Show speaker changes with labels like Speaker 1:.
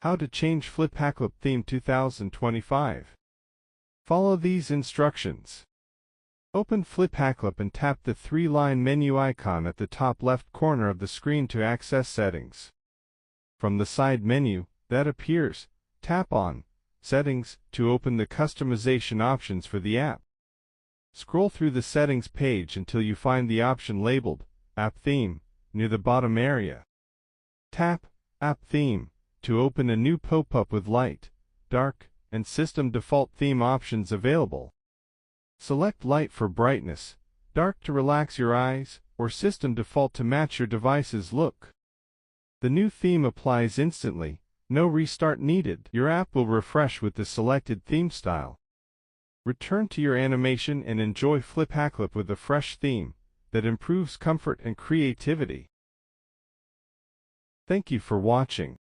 Speaker 1: How to change FlipaClip theme 2025. Follow these instructions. Open FlipaClip and tap the three-line menu icon at the top left corner of the screen to access settings. From the side menu that appears, tap on Settings to open the customization options for the app. Scroll through the settings page until you find the option labeled App Theme near the bottom area. Tap App Theme to open a new pop-up with light, dark, and system default theme options available. Select light for brightness, dark to relax your eyes, or system default to match your device's look. The new theme applies instantly, no restart needed. Your app will refresh with the selected theme style. Return to your animation and enjoy FlipaClip with a fresh theme that improves comfort and creativity. Thank you for watching.